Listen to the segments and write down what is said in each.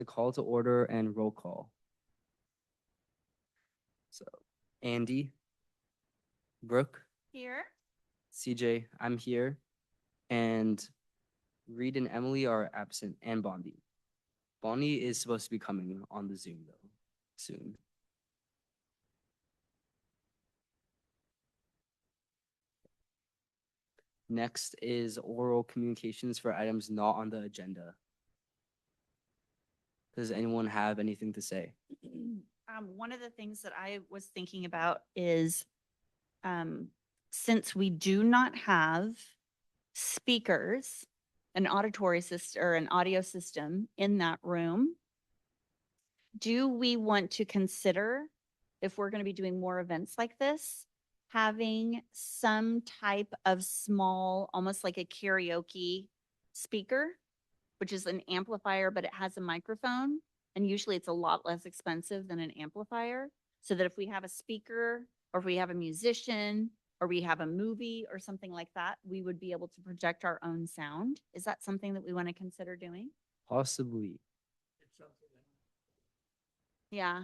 the call to order and roll call. So Andy, Brooke, Here. CJ, I'm here, and Reed and Emily are absent, and Bondi. Bonnie is supposed to be coming on the Zoom though soon. Next is oral communications for items not on the agenda. Does anyone have anything to say? One of the things that I was thinking about is, since we do not have speakers, an auditory system or an audio system in that room, do we want to consider, if we're going to be doing more events like this, having some type of small, almost like a karaoke speaker, which is an amplifier, but it has a microphone. And usually it's a lot less expensive than an amplifier. So that if we have a speaker or if we have a musician or we have a movie or something like that, we would be able to project our own sound. Is that something that we want to consider doing? Possibly. Yeah.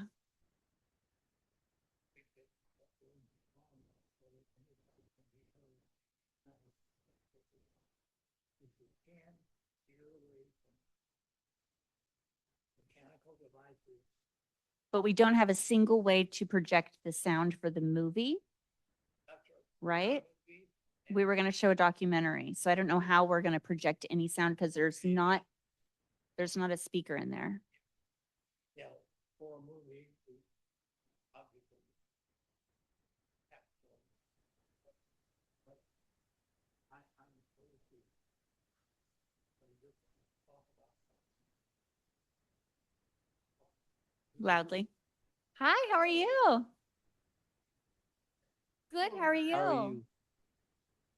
But we don't have a single way to project the sound for the movie, right? We were going to show a documentary, so I don't know how we're going to project any sound because there's not a speaker in there. Yeah, for a movie, obviously. Loudly. Hi, how are you? Good, how are you? How are you?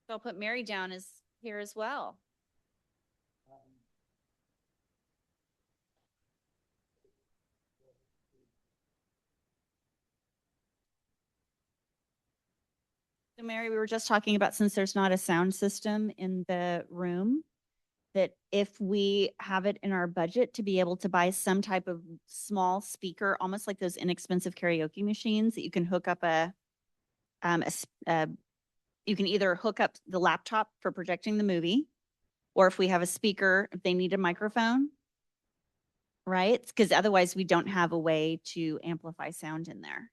So I'll put Mary down as here as well. So Mary, we were just talking about, since there's not a sound system in the room, that if we have it in our budget to be able to buy some type of small speaker, almost like those inexpensive karaoke machines that you can hook up you can either hook up the laptop for projecting the movie, or if we have a speaker, if they need a microphone, right? Because otherwise we don't have a way to amplify sound in there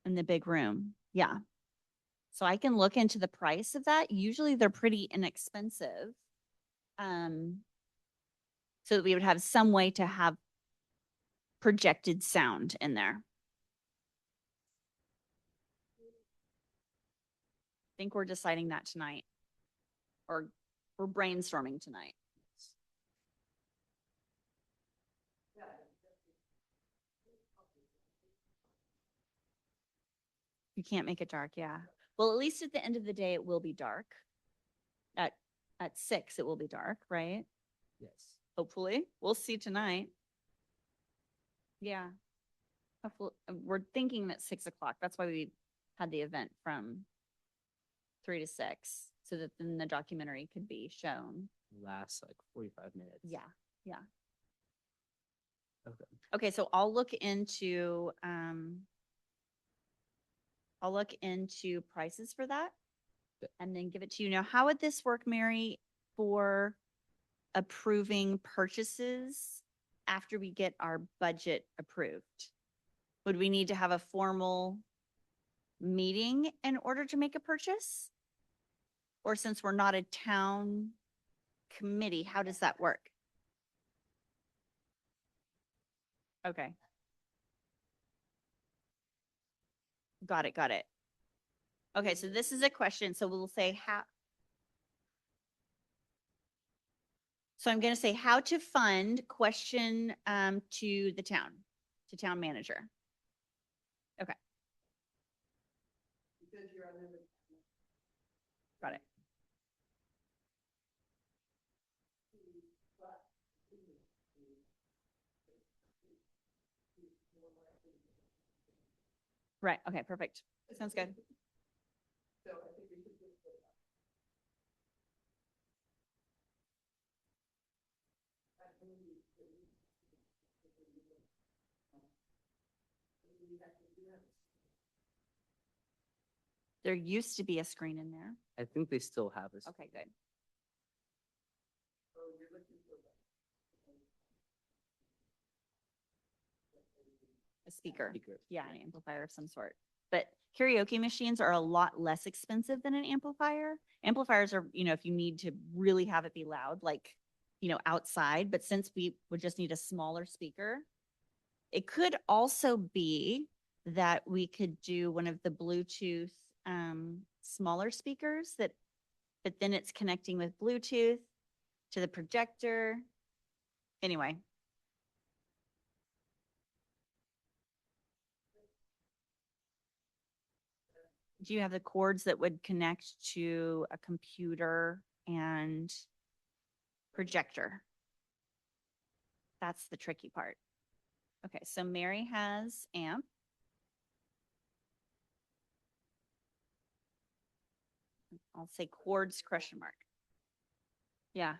in the big room. Yeah. So I can look into the price of that. Usually they're pretty inexpensive. So that we would have some way to have projected sound in there. I think we're deciding that tonight, or we're brainstorming tonight. You can't make it dark, yeah. Well, at least at the end of the day, it will be dark. At 6, it will be dark, right? Yes. Hopefully, we'll see tonight. Yeah. Hopefully, we're thinking at 6 o'clock. That's why we had the event from 3 to 6, so that then the documentary could be shown. Last like 45 minutes. Yeah, yeah. Okay. Okay, so I'll look into prices for that and then give it to you. Now, how would this work, Mary, for approving purchases after we get our budget approved? Would we need to have a formal meeting in order to make a purchase? Or since we're not a town committee, how does that work? Okay. Got it, got it. Okay, so this is a question. So we'll say how. So I'm going to say how to fund question to the town, to town manager. Okay. Got it. Right. Okay, perfect. Sounds good. There used to be a screen in there. I think they still have this. Okay, good. A speaker. Speaker. Yeah, an amplifier of some sort. But karaoke machines are a lot less expensive than an amplifier. Amplifiers are, if you need to really have it be loud, like, outside, but since we would just need a smaller speaker, it could also be that we could do one of the Bluetooth smaller speakers but then it's connecting with Bluetooth to the projector. Anyway. Do you have the cords that would connect to a computer and projector? That's the tricky part. Okay, so Mary has amp. I'll say cords question mark. Yeah.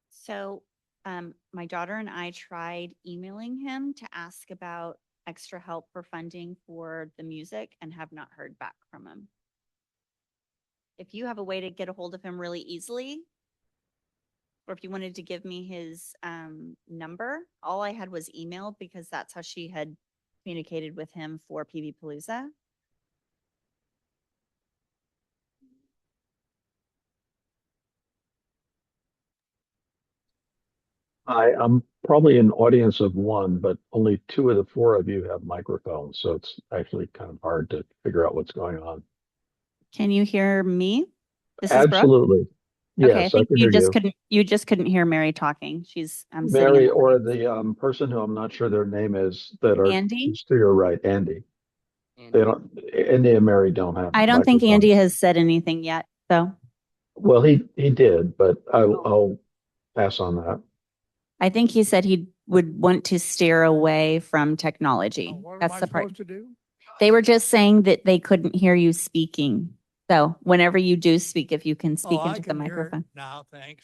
So my daughter and I tried emailing him to ask about extra help for funding for the music and have not heard back from him. If you have a way to get a hold of him really easily, or if you wanted to give me his number, all I had was email because that's how she had communicated with him for PV Palooza. I'm probably an audience of one, but only two of the four of you have microphones, so it's actually kind of hard to figure out what's going on. Can you hear me? This is Brooke. Absolutely. Okay, I Yes, I think can you hear just you. couldn't hear Mary talking. She's sitting in Mary the or audience. the person who I'm not sure their name is that are Andy? to your right, Andy. And They don't, Andy and Mary don't have I don't think Andy microphones. has said anything yet, so Well, he did, but I'll pass on that. I think he said he would want to steer away from technology. Oh, what am That's I the part. supposed to do? They were just saying that they couldn't hear you speaking. So whenever you do speak, if you can speak Oh, I into the can hear it microphone. now, thanks.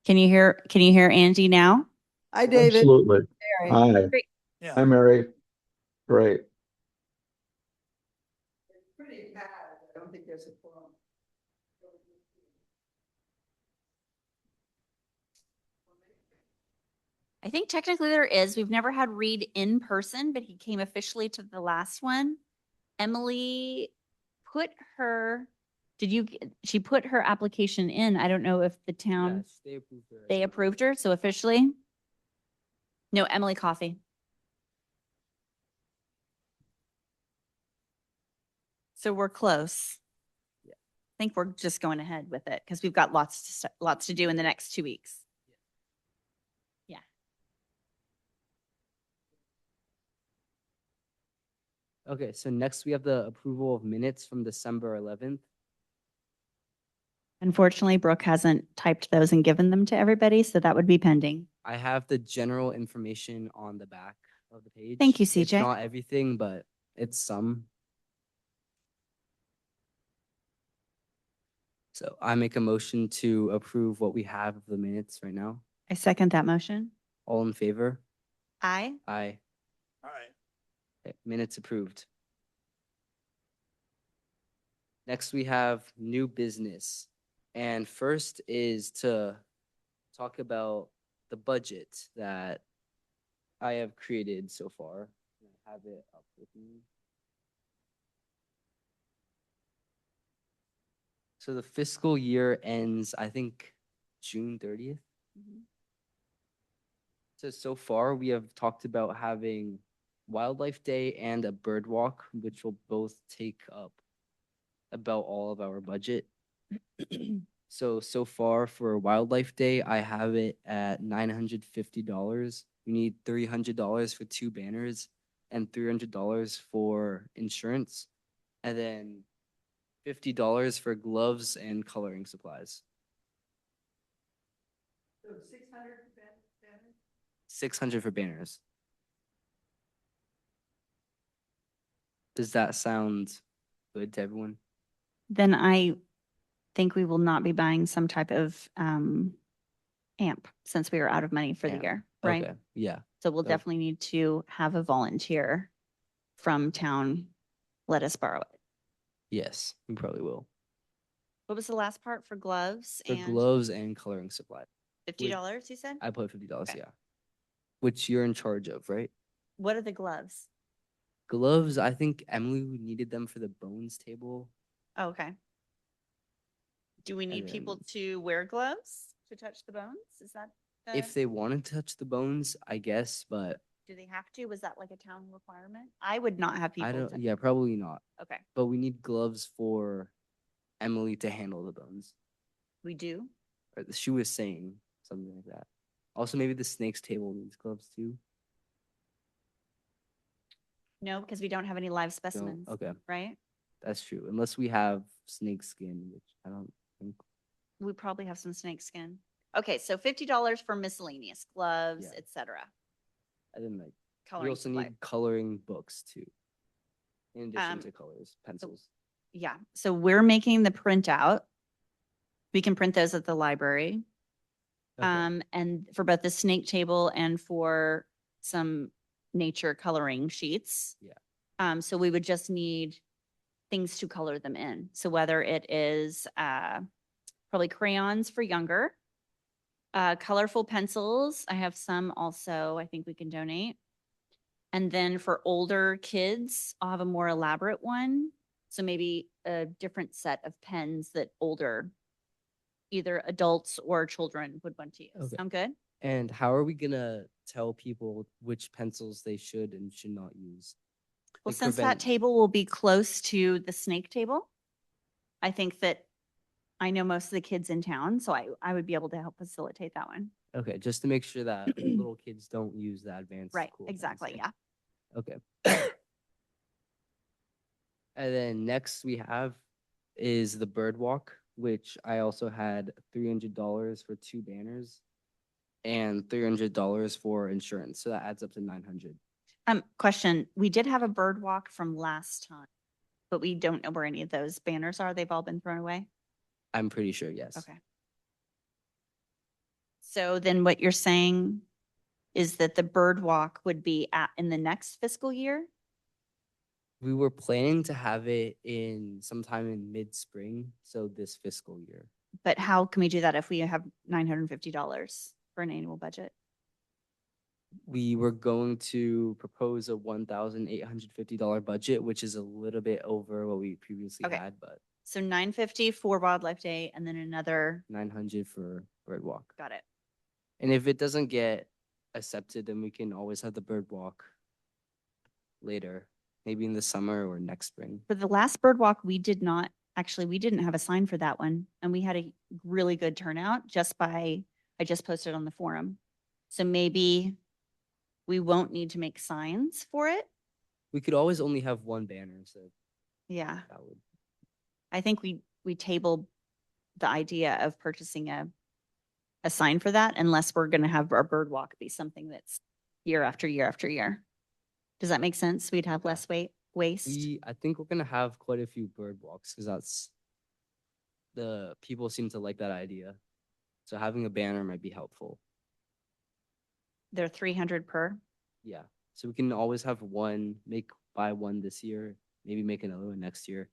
Can you hear Andy now? Hi, David. Absolutely. Mary. Hi. Great. Yeah. Hi, Mary. Great. Pretty bad. I don't think there's a problem. I think technically there is. We've never had Reed in person, but he came officially to the last one. Emily put her, she put her application in. I don't know if the town, yes, they approved her. they approved her, so officially. No, Emily Coffey. So we're close. Yeah. I think we're just going ahead with it because we've got lots to do in the next 2 weeks. Yeah. Okay, so next we have the approval of minutes from December 11th. Unfortunately, Brooke hasn't typed those and given them to everybody, so that would be pending. I have the general information on the back of the page. Thank you, It's CJ. not everything, but it's some. So I make a motion to approve what we have of the minutes right now. I second that motion. All in favor? Aye. Aye. All right. Okay, minutes approved. Next, we have new business. And first is to talk about the budget that I have created so far. I have it up with me. So the fiscal year ends, I think, June 30th. So far, we have talked about having Wildlife Day and a bird walk, which will both take up about all of our budget. So far for Wildlife Day, I have it at $950. We need $300 for 2 banners and $300 for insurance, and then $50 for gloves and coloring supplies. So 600 banners? 600 for banners. Does that sound good to everyone? Then I think we will not be buying some type of amp since we are out of money for the Amp, year, right? Okay, yeah, So we'll so- definitely need to have a volunteer from town let us borrow it. yes, we probably will. What was the last part for gloves For and gloves and coloring supply. $50, you said? I put $50, Okay. yeah. Which you're in charge of, right? What are the gloves? Gloves, I think Emily needed them for the bones table. Oh, okay. Do we need And people then- to wear gloves to touch the bones? Is that? If they want to touch the bones, I guess, but Do they have to? Was that like a town requirement? I would not have people. I don't, touch- yeah, probably not. Okay, But we need gloves for Emily to handle the bones. we do. Or she was saying something like that. Also, maybe the snakes table needs gloves too. No, because we don't have any live So, specimens, okay, right? that's true. Unless we have snake skin, which I don't think. We probably have some snake skin. Okay, so $50 for miscellaneous gloves, Yeah. etc. I didn't like. We Coloring also supply. need coloring books too. In addition Um, to colors, pencils. Yeah, so we're making the printout. We can print those at the library. Okay. And for both the snake table and for some nature coloring sheets. Yeah. So we would just need things to color them in. So whether it is probably crayons for younger, colorful pencils, I have some also I think we can donate. And then for older kids, I'll have a more elaborate one. So maybe a different set of pens that older, either adults or children would want to use. Okay. Sound good? And how are we gonna tell people which pencils they should and should not use? Well, Like since that prevent- table will be close to the snake table, I think that I know most of the kids in town, so I would be able to help facilitate that one. Okay, just to make sure that little kids don't use the advanced. Right, cool exactly, pencil. yeah. Okay. And then next we have is the bird walk, which I also had $300 for 2 banners and $300 for insurance. So that adds up to 900. Question, we did have a bird walk from last time, but we don't know where any of those banners are. They've all been thrown away? I'm pretty sure, yes. Okay. So then what you're saying is that the bird walk would be in the next fiscal year? We were planning to have it in sometime in mid-spring, so this fiscal year. But how can we do that if we have $950 for an annual budget? We were going to propose a $1,850 budget, which is a little bit over what we previously Okay. had, but So 950 for Wildlife Day and then another, 900 for bird walk. got it. And if it doesn't get accepted, then we can always have the bird walk later, maybe in the summer or next spring. For the last bird walk, we didn't have a sign for that one. And we had a really good turnout I just posted on the forum. So maybe we won't need to make signs for it. We could always only have one banner, so Yeah, that would, I think we tabled the idea of purchasing a sign for that unless we're going to have our bird walk be something that's year after year after year. Does that make sense? We'd have less waste. I think we're gonna have quite a few bird walks because that's the people seem to like that idea. So having a banner might be helpful. They're 300 per. Yeah. So we can always have one, buy one this year, maybe make another one next year.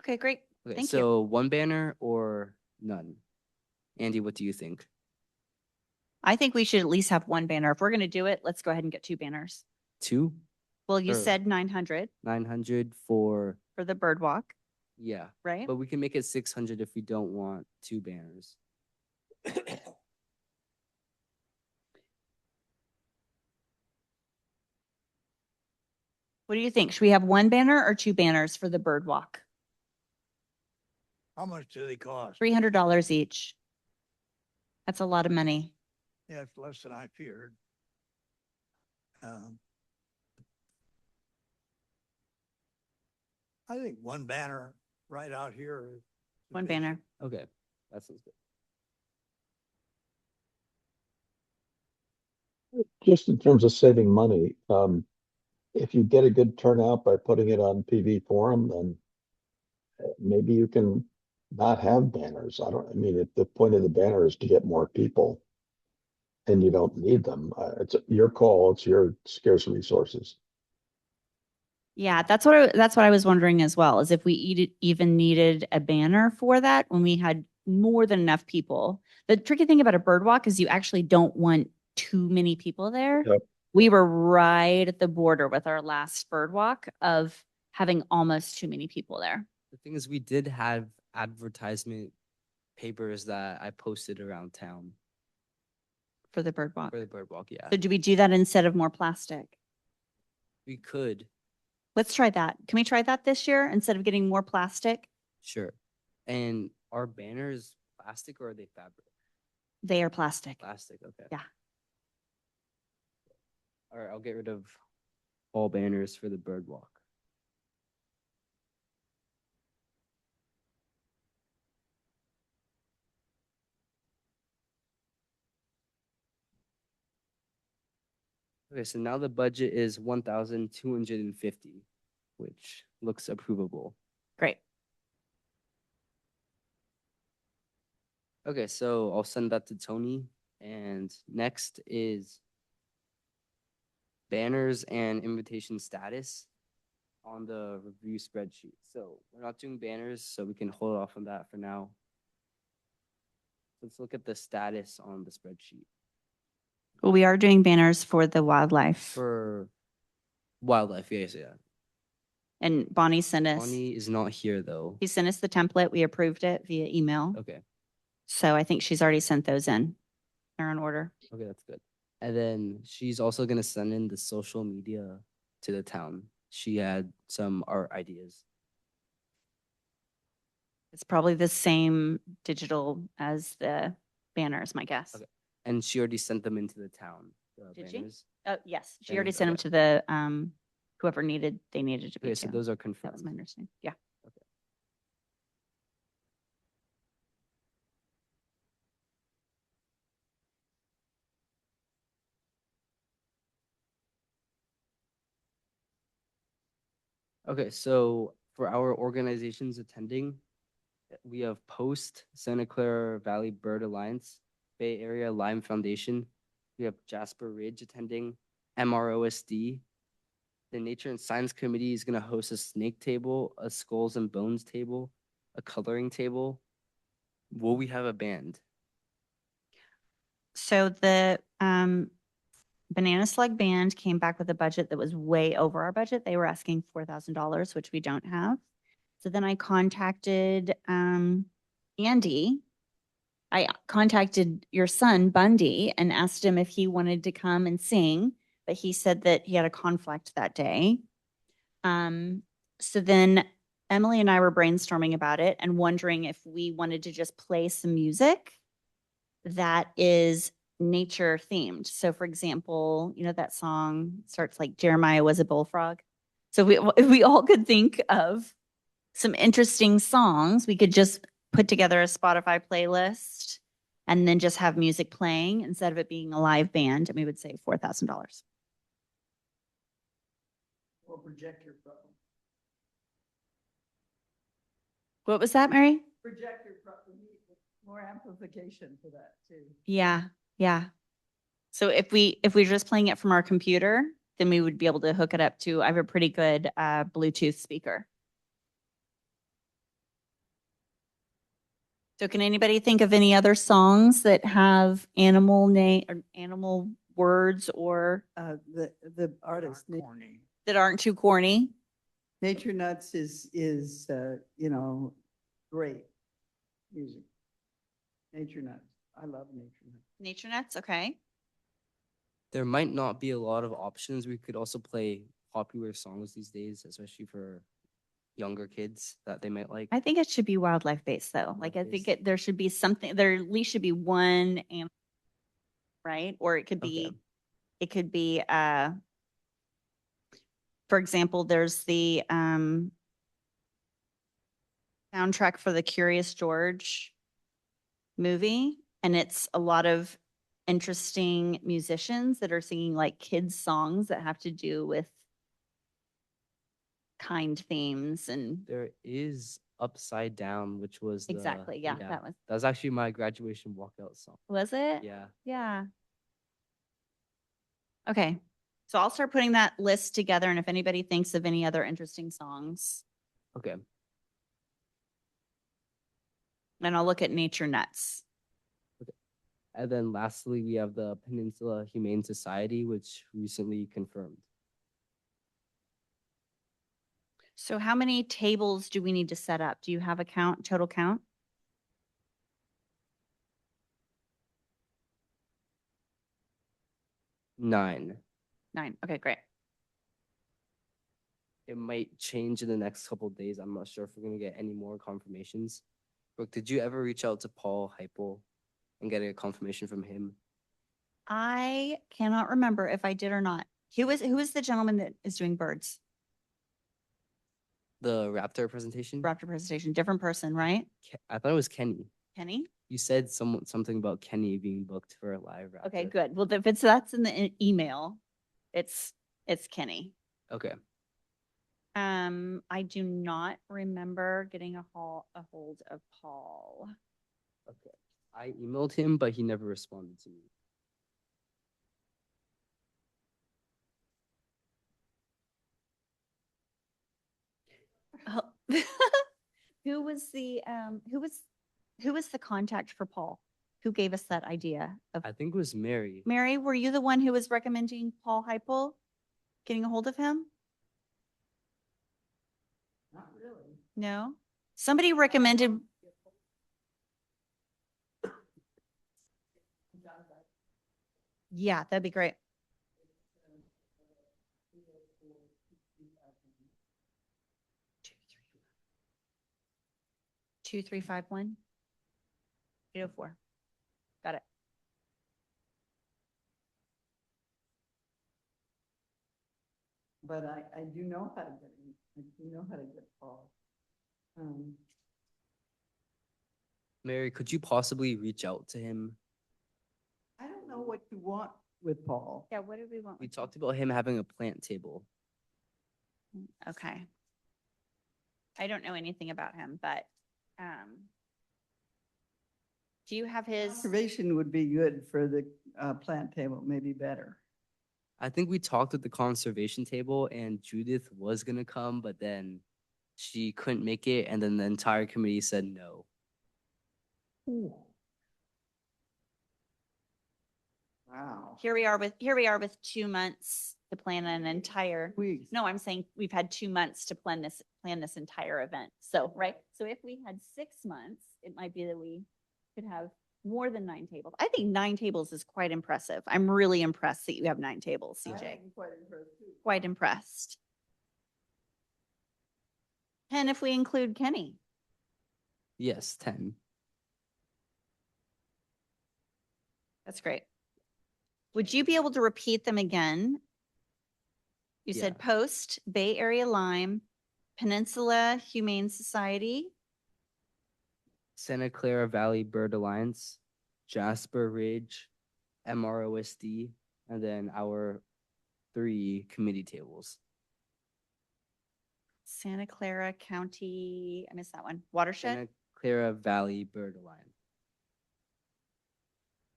Okay, great. Okay, Thank you. so one banner or none? Andy, what do you think? I think we should at least have one banner. If we're going to do it, let's go ahead and get 2 banners. 2? Well, you Sure. said 900 900 for, for the bird walk, yeah, right? but we can make it 600 if we don't want 2 banners. What do you think? Should we have 1 banner or 2 banners for the bird walk? How much do they cost? $300 each. That's a lot of money. Yeah, it's less than I feared. I think one banner right out here. is 1 sufficient. banner. Okay, that sounds good. Just in terms of saving money, if you get a good turnout by putting it on PV Forum, then maybe you can not have banners. I mean, if the point of the banner is to get more people and you don't need them, it's your call, it's your scarce resources. Yeah, that's what I was wondering as well, is if we even needed a banner for that when we had more than enough people. The tricky thing about a bird walk is you actually don't want too many people there. Yep. We were right at the border with our last bird walk of having almost too many people there. The thing is, we did have advertisement papers that I posted around town For the bird walk. for the bird walk. Yeah, So do we do that instead of more plastic? we could. Let's try that. Can we try that this year instead of getting more plastic? Sure. And are banners plastic or are they fabric? They are plastic. Plastic, okay. Yeah. All right, I'll get rid of all banners for the bird walk. Okay, so now the budget is 1,250, which looks approvable. Great. Okay, so I'll send that to Tony. And next is banners and invitation status on the review spreadsheet. So we're not doing banners, so we can hold off on that for now. Let's look at the status on the spreadsheet Well, we are doing banners for the wildlife. for wildlife. Yes, yeah. And Bonnie sent us, Bonnie is not here though. he sent us the template. We approved it via email. Okay, So I think she's already sent those in. They're in order. okay, that's good. And then she's also gonna send in the social media to the town. She had some art ideas. It's probably the same digital as the banners, my guess. Okay. And she already sent them into the town. The Did she? banners. Oh, yes, she already Banners, sent them okay. to the, whoever they needed to be Okay, so to. those are That was my confirmed. understanding. Yeah. Okay, so for our organizations attending, we have Post, Santa Clara Valley Bird Alliance, Bay Area Lime Foundation. We have Jasper Ridge attending, MROSD. The Nature and Science Committee is gonna host a snake table, a skulls and bones table, a coloring table. Will we have a band? So the Banana Slug Band came back with a budget that was way over our budget. They were asking $4,000, which we don't have. So then I contacted Andy. I contacted your son Bundy and asked him if he wanted to come and sing, but he said that he had a conflict that day. So then Emily and I were brainstorming about it and wondering if we wanted to just play some music that is nature themed. So for example, you know, that song starts like Jeremiah was a bullfrog. So if we all could think of some interesting songs, we could just put together a Spotify playlist and then just have music playing instead of it being a live band, and we would save $4,000. Or projector problem. What was that, Mary? Projector problem, more amplification for that too. Yeah, yeah. So if we're just playing it from our computer, then we would be able to hook it up to, I have a pretty good Bluetooth speaker. So can anybody think of any other songs that have animal name or animal words or The artist, Corny. that aren't too corny? Nature Nuts is, you know, great music. Nature Nuts. I love Nature Nuts. Nature Nuts, okay. There might not be a lot of options. We could also play popular songs these days, especially for younger kids that they might like. I think it should be wildlife based though. Like I think Wildlife-based. there should be something, there at least should be one animal, right? Or it could Okay. be, for example, there's the soundtrack for the Curious George movie, and it's a lot of interesting musicians that are singing like kids songs that have to do with kind themes and There is Upside Down, which was Exactly, yeah, that was- that was actually my graduation walkout song. Was it? Yeah. Yeah. Okay, so I'll start putting that list together, and if anybody thinks of any other interesting songs, Okay. then I'll look at Nature Nuts. And then lastly, we have the Peninsula Humane Society, which recently confirmed. So how many tables do we need to set up? Do you have a count, total count? Nine. 9. Okay, great. It might change in the next couple of days. I'm not sure if we're gonna get any more confirmations. Brooke, did you ever reach out to Paul Heipel and get a confirmation from him? I cannot remember if I did or not. Who is the gentleman that is doing birds? The Raptor presentation? Raptor presentation, different person, right? I thought it was Kenny. Kenny? You said something about Kenny being booked for a live Raptor. Okay, good. Well, if that's in the email, it's Kenny. Okay. I do not remember getting a hold of Paul. Okay. I emailed him, but he never responded to me. Oh. Who was the contact for Paul? Who gave us that idea of I think it was Mary. Mary? Were you the one who was recommending Paul Heipel? Getting a hold of him? Not really. No? Somebody recommended. Yeah, that'd be great. Two, 3, 5, 1. 804. Got it. But I do know how to get him. I do know how to get Paul. Mary, could you possibly reach out to him? I don't know what you want with Paul. Yeah, what did we want? We with Paul? talked about him having a plant table. Okay. I don't know anything about him, but, do you have his? Conservation would be good for the plant table, maybe better. I think we talked at the conservation table and Judith was gonna come, but then she couldn't make it, and then the entire committee said no. Wow. Here we are with 2 months to plan an entire, Weeks. no, I'm saying we've had 2 months to plan this entire event. So, right? So if we had 6 months, it might be that we could have more than 9 tables. I think 9 tables is quite impressive. I'm really impressed that you have 9 tables, CJ. I'm quite impressed too. Quite impressed. 10 if we include Kenny. Yes, 10. That's great. Would you be able to repeat them again? You said Yeah. Post, Bay Area Lime, Peninsula Humane Society, Santa Clara Valley Bird Alliance, Jasper Ridge, MROSD, and then our 3 committee tables. Santa Clara County, I missed that one, Watershed Santa Clara Valley Bird Alliance.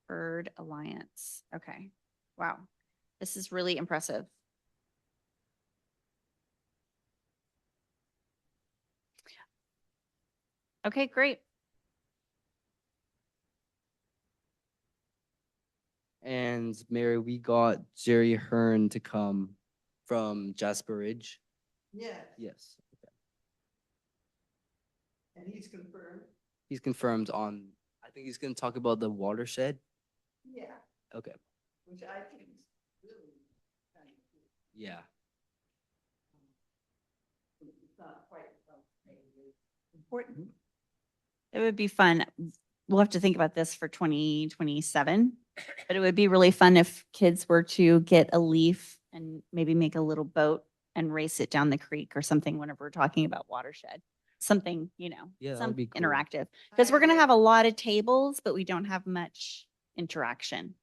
Bird Alliance. Okay. Wow. This is really impressive. Okay, great. And Mary, we got Jerry Hearn to come from Jasper Ridge. Yeah, Yes. Okay. and he's confirmed. He's confirmed on, I think he's going to talk about the watershed. Yeah, Okay. which I think is really kind of cool. Yeah. It's not quite important. It would be fun. We'll have to think about this for 2027, but it would be really fun if kids were to get a leaf and maybe make a little boat and race it down the creek or something whenever we're talking about watershed. Something, Yeah, that some would be cool. interactive. Because we're going to have a lot of tables, but we don't have much interaction.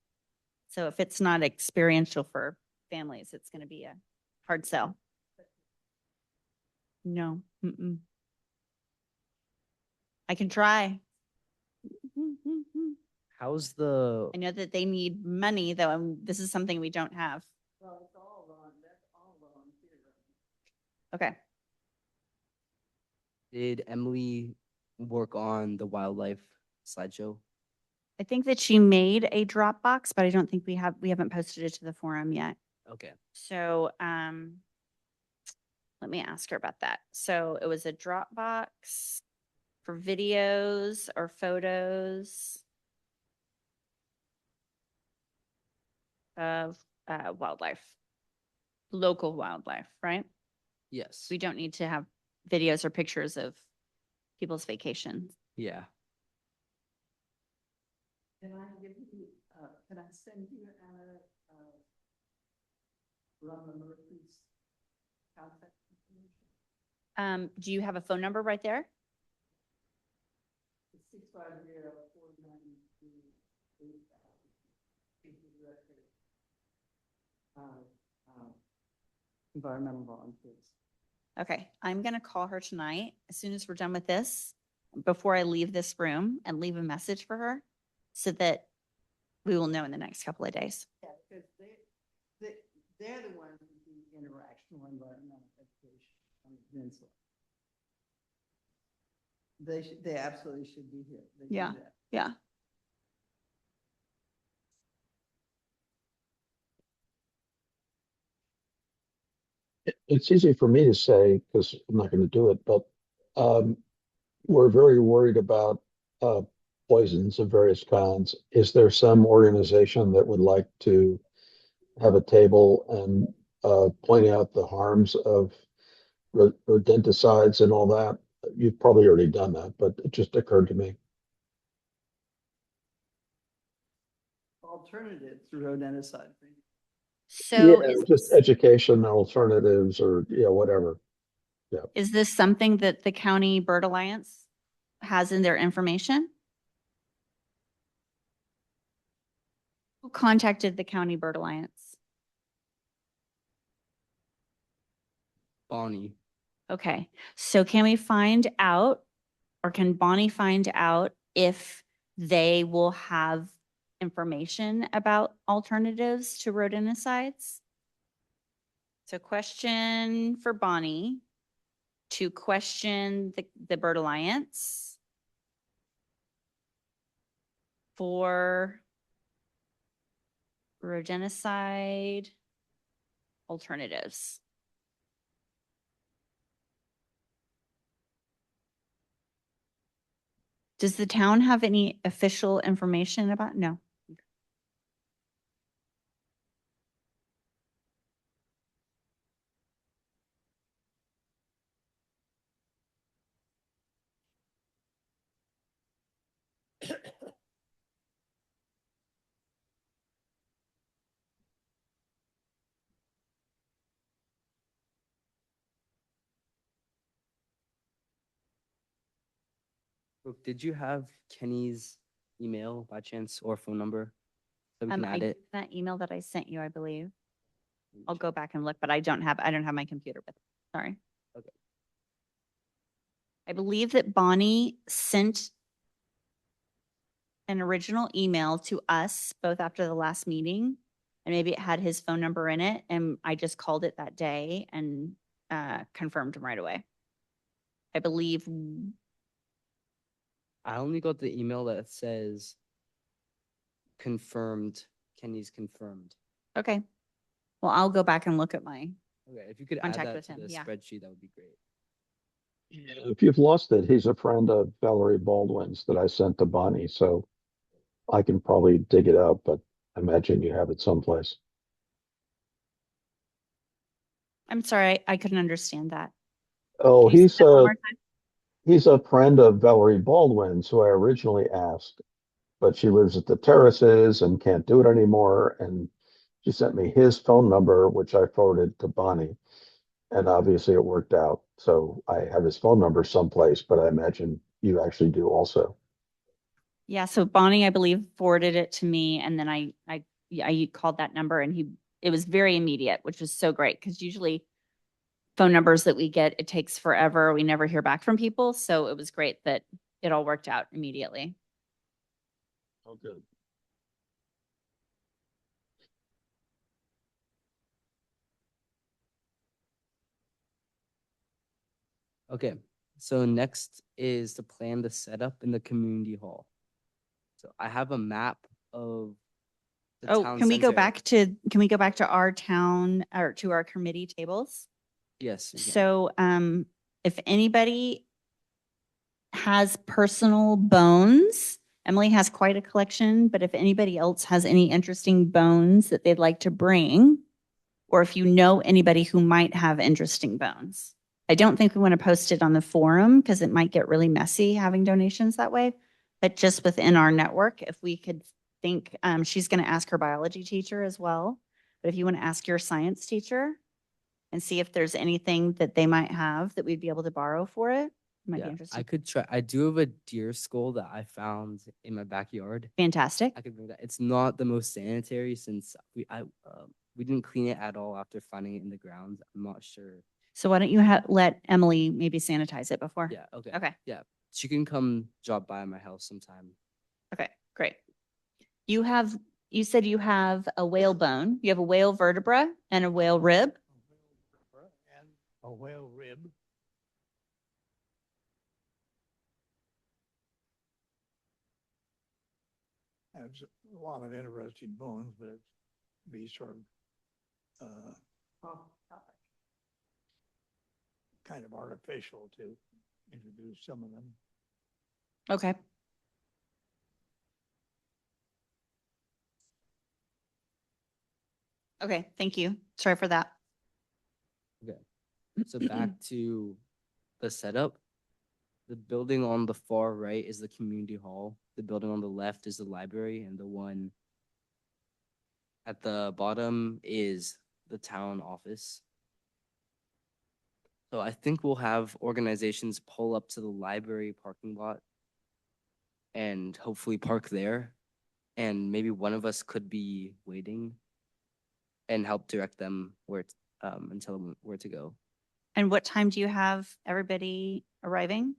So if it's not experiential for families, it's going to be a hard sell. No. Mm-mm. I can try. How's the, I know that they need money though, and this is something we don't have. Well, it's all on, that's all volunteer. Okay. did Emily work on the wildlife slideshow? I think that she made a Dropbox, but I don't think we haven't posted it to the forum yet. Okay. So, let me ask her about that. So it was a Dropbox for videos or photos of wildlife, local wildlife, right? Yes. We don't need to have videos or pictures of people's vacations. Yeah. Can I give you, can I send you, Rama Murphy's contact information? Do you have a phone number right there? It's 650-492-8000. Environmental volunteers. Okay, I'm gonna call her tonight as soon as we're done with this, before I leave this room, and leave a message for her so that we will know in the next couple of days. Yeah, because they're the ones who do interactional environmental education on the peninsula. They absolutely should be here. They do Yeah. that. Yeah. It's easy for me to say, because I'm not going to do it, but we're very worried about uh, poisons of various kinds. Is there some organization that would like to have a table and point out the harms of rodenticides and all that? You've probably already done that, but it just occurred to me. Alternatives to rodenticide. So Yeah, just education, alternatives, or whatever. is this something that the County Bird Alliance has in their information? Who contacted the County Bird Alliance? Bonnie. Okay, so can we find out, or can Bonnie find out if they will have information about alternatives to rodenticides? So question for Bonnie to question the Bird Alliance for rodenticide alternatives. Does the town have any official information about? No. Brooke, did you have Kenny's email by chance or phone number? So we can I add it. that email that I sent you, I believe. Let me I'll check. go back and look, but I don't have my computer with, sorry. Okay. I believe that Bonnie sent an original email to us both after the last meeting, and maybe it had his phone number in it, and I just called it that day and confirmed him right away. I believe, I only got the email that says confirmed, Kenny's confirmed. okay. Well, I'll go back and look at my, Okay, if you could add Contact that with to him, the yeah. spreadsheet, that would be great. If you've lost it, he's a friend of Valerie Baldwin's that I sent to Bonnie, so I can probably dig it up, but I imagine you have it someplace. I'm sorry, I couldn't understand that. Oh, Can you say that one more time? he's a friend of Valerie Baldwin's who I originally asked, but she lives at the terraces and can't do it anymore. And she sent me his phone number, which I forwarded to Bonnie. And obviously it worked out. So I have his phone number someplace, but I imagine you actually do also. Yeah, so Bonnie, I believe, forwarded it to me, and then I called that number, and it was very immediate, which was so great, because usually phone numbers that we get, it takes forever. We never hear back from people. So it was great that it all worked out immediately. Oh, good. Okay, so next is to plan the setup in the community hall. So I have a map of the Oh, town can we go center. back to our town or to our committee tables? Yes. we can. So, if anybody has personal bones, Emily has quite a collection, but if anybody else has any interesting bones that they'd like to bring, or if you know anybody who might have interesting bones. I don't think we want to post it on the forum because it might get really messy having donations that way. But just within our network, if we could think, she's going to ask her biology teacher as well. But if you want to ask your science teacher and see if there's anything that they might have that we'd be able to borrow for it, might be Yeah, I interesting. could try. I do have a deer skull that I found in my backyard. Fantastic. I could bring that. It's not the most sanitary since we didn't clean it at all after finding it in the ground. I'm not sure. So why don't you let Emily maybe sanitize it before? Yeah. Okay. Okay. Yeah. She can come drop by my house sometime. Okay, great. You said you have a whale bone, you have a whale vertebra and a whale rib. And a whale rib. Has a lot of interesting bones, but it's be sort of, kind of artificial to introduce some of them. Okay. Okay, thank you. Sorry for that. Okay. So back to the setup. The building on the far right is the community hall. The building on the left is the library, and the one at the bottom is the town office. So I think we'll have organizations pull up to the library parking lot and hopefully park there. And maybe one of us could be waiting and help direct them and tell them where to go. And what time do you have everybody arriving?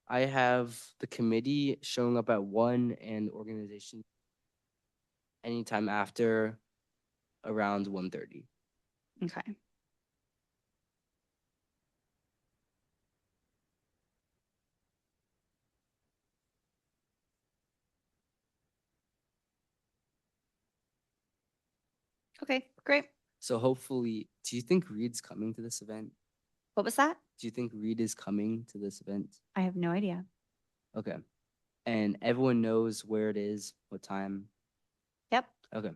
I have the committee showing up at 1 and organization anytime after around 1:30. Okay. Okay, great. So hopefully, do you think Reed's coming to this event? What was that? Do you think Reed is coming to this event? I have no idea. Okay. And everyone knows where it is, what time? Yep. Okay.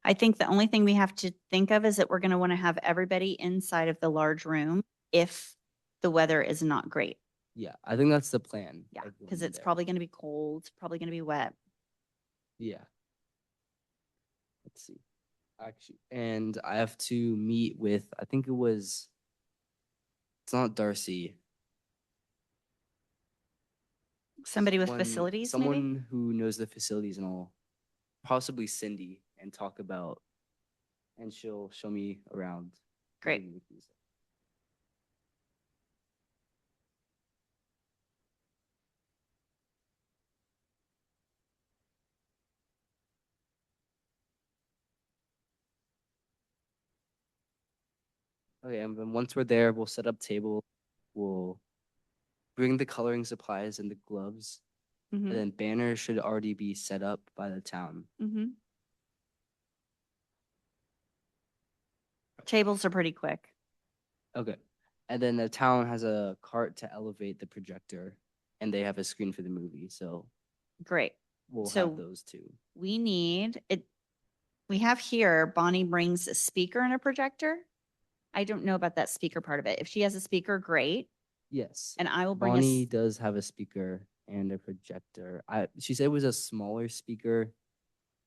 I think the only thing we have to think of is that we're going to want to have everybody inside of the large room if the weather is not great. Yeah, I think that's the plan. Yeah, everyone because it's there. probably going to be cold, probably going to be wet. Yeah. Let's see. Actually, and I have to meet with, I think it's not Darcy. Somebody with facilities, maybe? Someone who knows the facilities and all, possibly Cindy, and talk about, and she'll show me around. Great. Maybe we can use it. Okay, and then once we're there, we'll set up table. We'll bring the coloring supplies and the gloves. Mm-hmm. And then banners should already be set up by the town. Mm-hmm. Tables are pretty quick. Okay. And then the town has a cart to elevate the projector, and they have a screen for the movie. So Great. we'll So- have those too. We need it. We have here, Bonnie brings a speaker and a projector. I don't know about that speaker part of it. If she has a speaker, great. Yes. And I will bring Bonnie does have a speaker and a projector. She said it was a smaller speaker,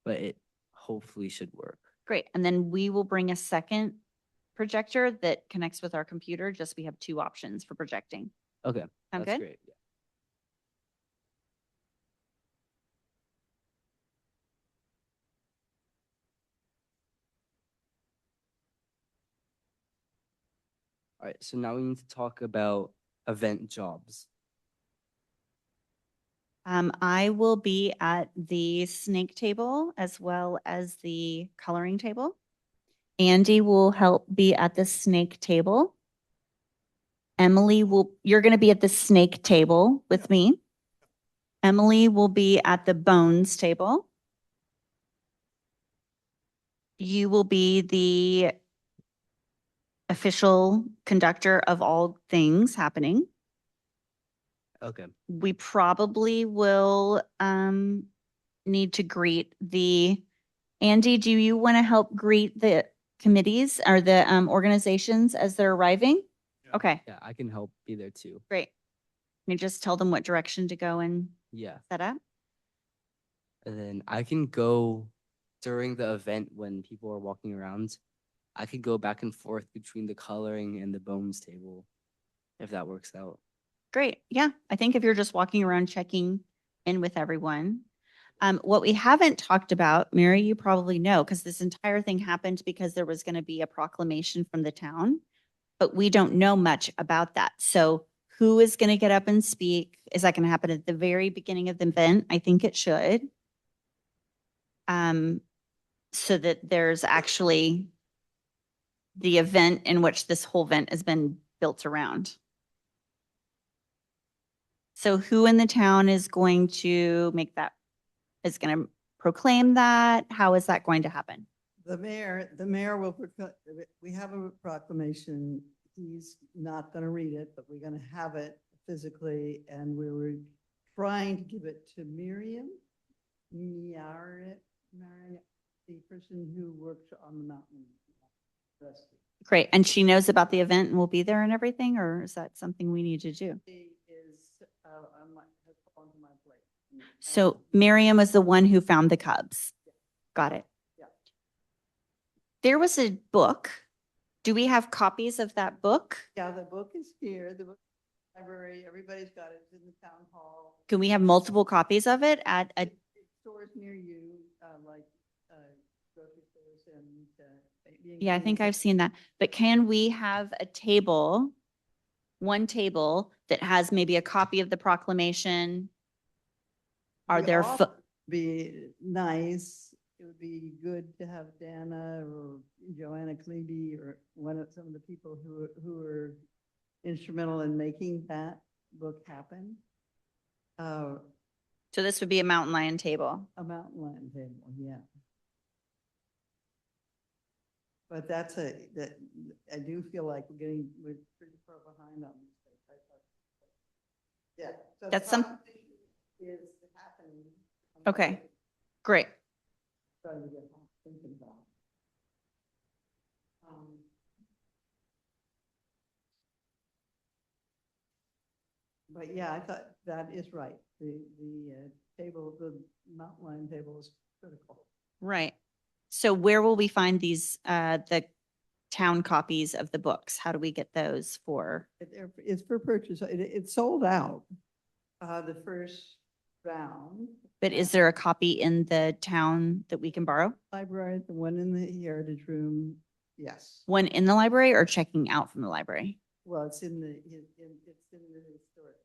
but it hopefully should work. great. And then we will bring a second projector that connects with our computer. Just we have two options for projecting. Okay. Sound That's good? great. Yeah. All right. So now we need to talk about event jobs. I will be at the snake table as well as the coloring table. Andy will help be at the snake table. You're going to be at the snake table with me. Emily will be at the bones table. You will be the official conductor of all things happening. Okay. We probably will need to greet Andy, do you want to help greet the committees or the organizations as they're arriving? Yeah. Okay, Yeah, I can help be there too. great. Can you just tell them what direction to go and Yeah. set up? And then I can go during the event when people are walking around. I could go back and forth between the coloring and the bones table, if that works out. Great. Yeah, I think if you're just walking around checking in with everyone. What we haven't talked about, Mary, you probably know, because this entire thing happened because there was going to be a proclamation from the town, but we don't know much about that. So who is going to get up and speak? Is that going to happen at the very beginning of the event? I think it should. So that there's actually the event in which this whole event has been built around. So who in the town is going to is going to proclaim that? How is that going to happen? The mayor will, we have a proclamation. He's not going to read it, but we're going to have it physically, and we were trying to give it to Miriam, the person who worked on the mountain. Great. And she knows about the event and will be there and everything, or is that something we need to do? She has fallen to my plate. So Miriam was the one who found the cubs. Got it. Yeah. There was a book. Do we have copies of that book? Yeah, the book is here, the book library, everybody's got it, it's in the town hall. Can we have multiple copies of it at a, It stores near you, like grocery stores and. yeah, I think I've seen that. But can we have a table, one table that has maybe a copy of the proclamation? Are there, Be nice, it would be good to have Dana or Joanna Klebe or some of the people who were instrumental in making that book happen. so this would be a mountain lion table. A mountain lion table, yeah. But that I do feel like we're pretty far behind on this. Yeah. so the That's some- conversation Is happening. Okay, great. Trying to get thinking about. But yeah, I thought that is right. The table, the mountain lion table is critical. Right. So where will we find these, the town copies of the books? How do we get those for? It's for purchase. It sold out the first round. But is there a copy in the town that we can borrow? Library, the one in the Heritage Room, yes. One in the library or checking out from the library? Well, it's in the historic resource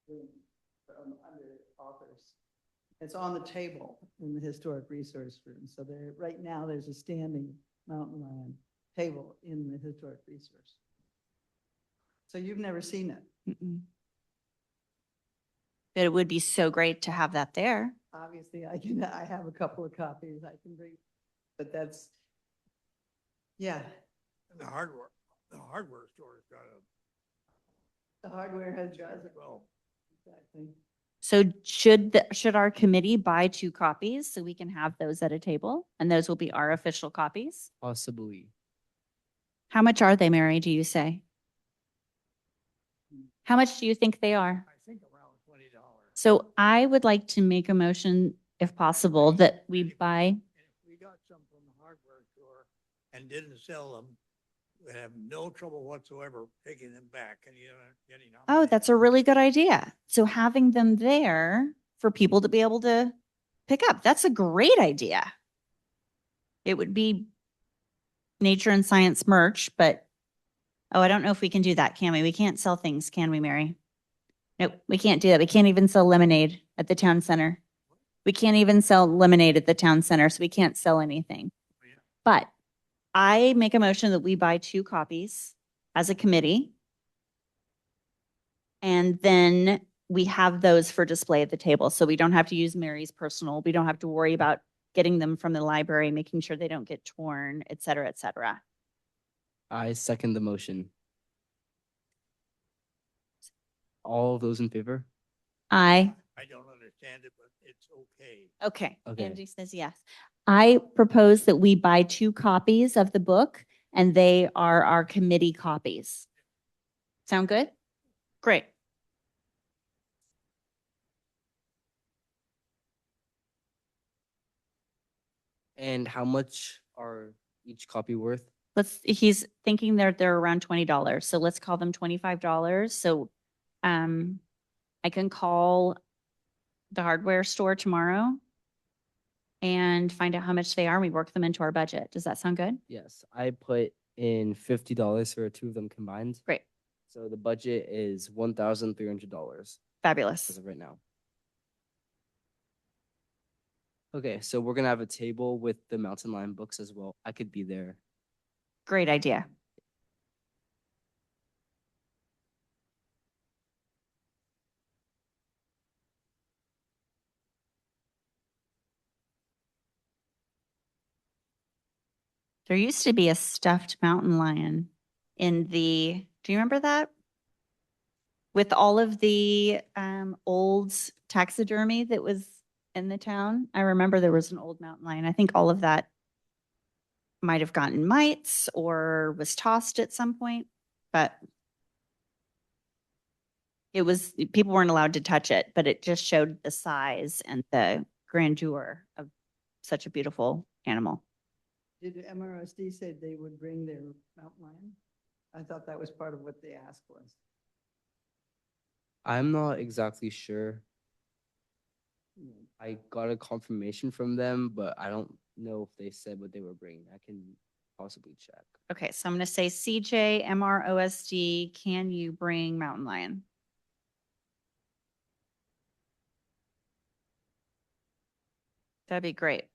room under authors. It's on the table in the historic resource room. So right now, there's a standing mountain lion table in the historic resource. So you've never seen it. Mm-mm. But it would be so great to have that there. Obviously, I have a couple of copies I can bring, but that's, yeah, And the hardware store's got the hardware has got as it. well. Exactly. So should our committee buy 2 copies so we can have those at a table? And those will be our official copies? Possibly. How much are they, Mary, do you say? How much do you think they are? I think around $20. So I would like to make a motion, if possible, that we buy. And if we got some from the hardware store and didn't sell them, we'd have no trouble whatsoever taking them back and getting them. Oh, that's a really good idea. So having them there for people to be able to pick up, that's a great idea. It would be nature and science merch, but, oh, I don't know if we can do that, can we? We can't sell things, can we, Mary? Nope, we can't do that. We can't even sell lemonade at the town center. We can't even sell lemonade at the town center, so we can't sell anything. Yeah. But I make a motion that we buy 2 copies as a committee. And then we have those for display at the table. So we don't have to use Mary's personal. We don't have to worry about getting them from the library, making sure they don't get torn, et cetera, et cetera. I second the motion. All those in favor? I I don't understand it, but it's okay. Okay, Okay. Angie says yes. I propose that we buy 2 copies of the book and they are our committee copies. Sound good? Great. And how much are each copy worth? He's thinking they're around $20, so let's call them $25. So, I can call the hardware store tomorrow and find out how much they are. We work them into our budget. Does that sound good? Yes, I put in $50 for 2 of them combined. Great, So the budget is $1,300 fabulous. as of right now. Okay, so we're gonna have a table with the Mountain Lion books as well. I could be there. Great idea. There used to be a stuffed mountain lion in the, do you remember that? With all of the old taxidermy that was in the town. I remember there was an old mountain lion. I think all of that might have gotten mites or was tossed at some point, but it was, people weren't allowed to touch it, but it just showed the size and the grandeur of such a beautiful animal. Did MRSD say they would bring their mountain lion? I thought that was part of what the ask was. I'm not exactly sure. Hmm. I got a confirmation from them, but I don't know if they said what they were bringing. I can possibly check. Okay, so I'm going to say CJ, MROSD, can you bring mountain lion? That'd be great.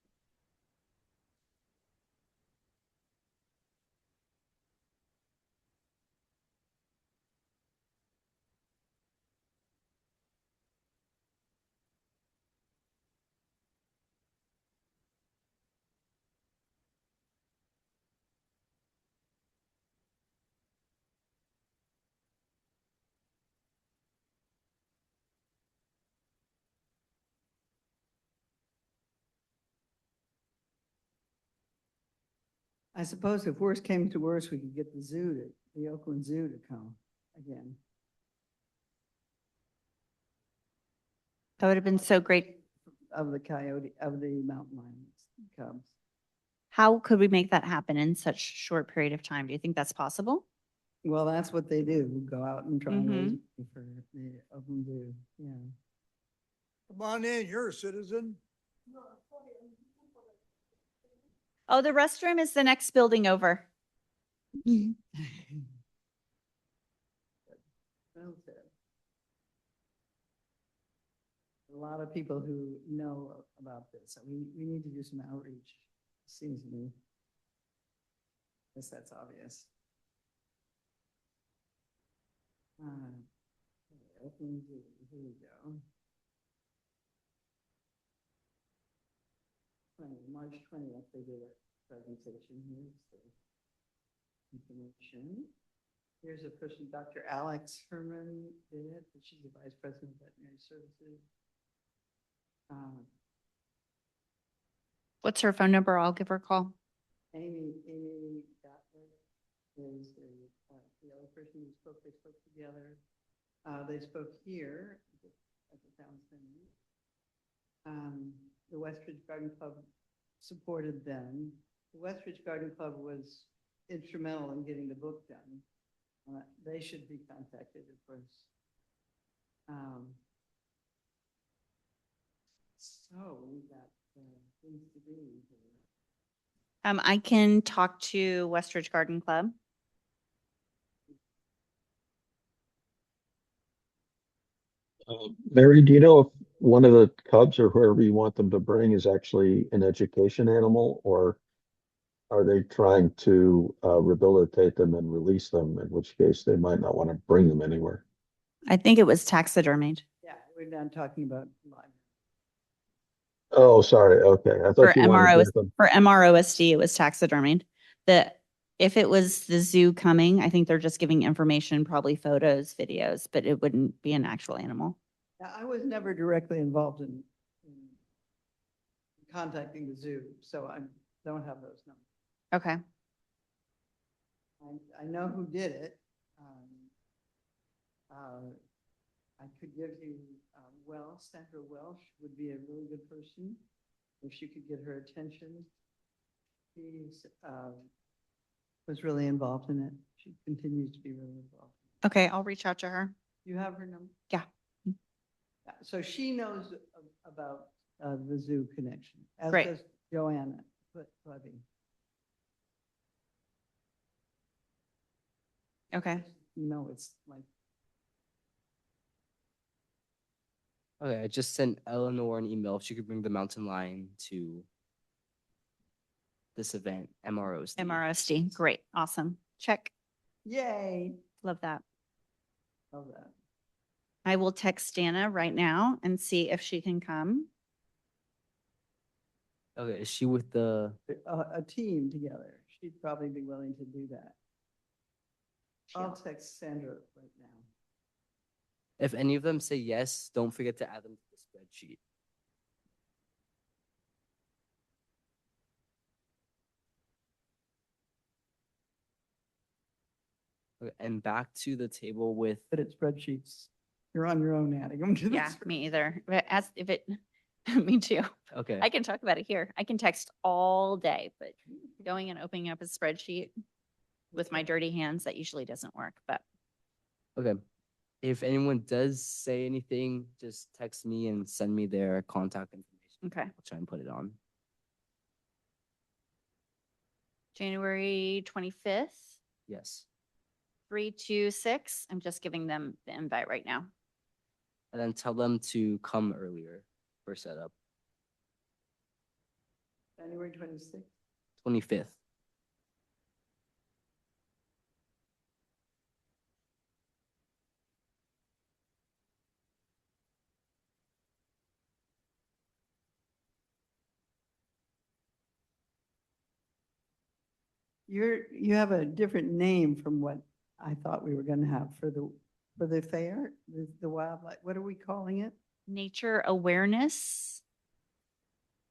I suppose if worse came to worse, we could get the Oakland Zoo to come again. That would have been so great. Of the mountain lions, cubs. How could we make that happen in such short period of time? Do you think that's possible? Well, that's what they do, go out and try and raise Mhm. money for the Oakland Zoo, yeah. Come on in, you're a citizen. Oh, the restroom is the next building over. Well said. A lot of people who know about this, so we need to do some outreach, seems to me. Guess that's obvious. Oakland Zoo, here we go. March 20th, they did a presentation. Here's the information. Here's a person, Dr. Alex Herman did it. She's the Vice President of Veterinary Services. What's her phone number? I'll give her a call. Amy Gottlieb is the other person who spoke. They spoke together. They spoke here at the town center. The Westridge Garden Club supported them. The Westridge Garden Club was instrumental in getting the book done. They should be contacted, of course. So we got things to do here. I can talk to Westridge Garden Club. Mary, do you know if one of the cubs or whoever you want them to bring is actually an education animal, or are they trying to rehabilitate them and release them, in which case they might not want to bring them anywhere? I think it was taxidermied Yeah, we're not talking about live. Oh, sorry. Okay. I for thought you wanted to get them. For MROSD, it was taxidermied. If it was the zoo coming, I think they're just giving information, probably photos, videos, but it wouldn't be an actual animal. Now, I was never directly involved in contacting the zoo, so I don't have those numbers. Okay. I know who did it. I could give you, Welsh, Sandra Welsh would be a really good person if she could get her attention. She's, was really involved in it. She continues to be really involved. Okay, I'll reach out to her. You have her number? Yeah. Yeah, so she knows about the zoo connection, as Great. does Joanna Levy. Okay. No, it's like, Okay, I just sent Eleanor an email if she could bring the mountain lion to this event, MROs. MROSD. Great. Awesome. Check. yay, Love that. love that. I will text Dana right now and see if she can come. Okay, is she with the, A team together. She'd probably be willing to do that. I'll text Sandra right now. if any of them say yes, don't forget to add them to the spreadsheet. Okay, and back to the table with, But it's spreadsheets. You're on your own adding them to the. Yeah, me either. Me too. okay. I can talk about it here. I can text all day, but going and opening up a spreadsheet with my dirty hands, that usually doesn't work, but Okay. If anyone does say anything, just text me and send me their contact information. okay. I'll try and put it on. January 25th, Yes. 3 to 6. I'm just giving them the invite right now. And then tell them to come earlier for setup. January 26th. 25th. You have a different name from what I thought we were gonna have for the fair, the wildlife, what are we calling it? Nature awareness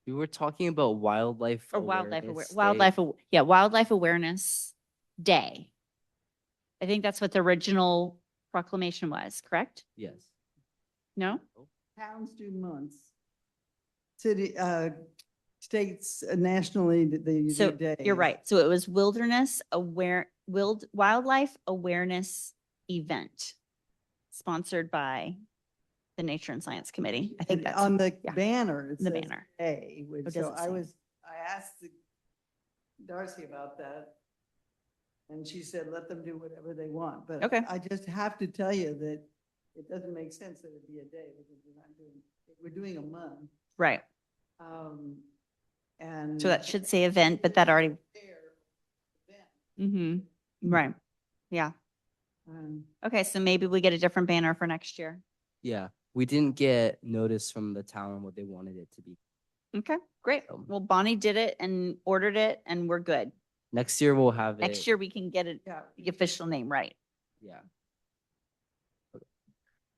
We were talking about wildlife or wildlife awareness day. wildlife awareness day. I think that's what the original proclamation was, correct? Yes. No? Towns do months. City, states, nationally, they do So days. you're right. So it was wildlife awareness event sponsored by the Nature and Science Committee. I think And that's on the yeah. banner, it The says banner. A, which, does so it say? I asked Darcy about that. And she said, let them do whatever they want, but Okay. I just have to tell you that it doesn't make sense that it'd be a day because we're doing a month. right. And. So that should say event, but that already, Event. mm-hmm. Right. Yeah. Um, Okay. So maybe we get a different banner for next year. Yeah. We didn't get notice from the town what they wanted it to be. Okay, great. Well, Bonnie did it and ordered it and we're good. Next year we'll have it. Next year we can get it, Yeah. the official name right. Yeah.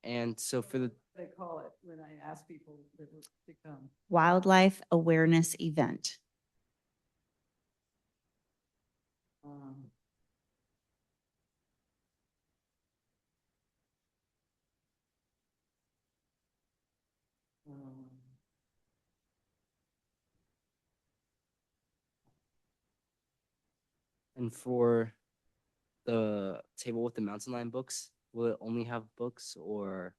And so for the, They call it when I ask people to come. Wildlife awareness event. Um, um, and for the table with the mountain lion books, will it only have books or